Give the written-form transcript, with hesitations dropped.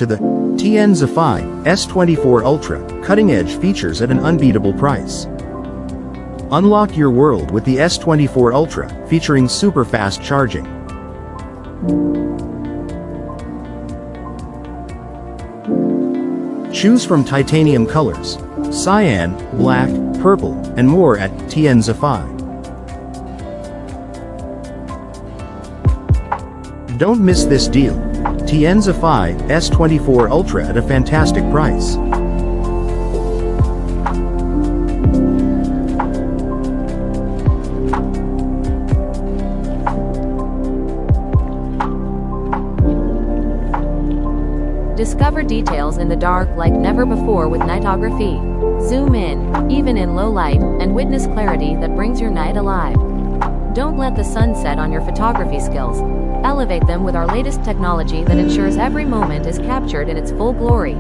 to the Tianzify S24 Ultra, cutting-edge features at an unbeatable price. Unlock your world with the S24 Ultra, featuring super fast charging. Choose from titanium colors, cyan, black, purple, and more at Tianzify. Don't miss this deal. Tianzify S24 Ultra at a fantastic price. Discover details in the dark like never before with nightography. Zoom in, even in low light, and witness clarity that brings your night alive. Don't let the sun set on your photography skills. Elevate them with our latest technology that ensures every moment is captured in its full glory.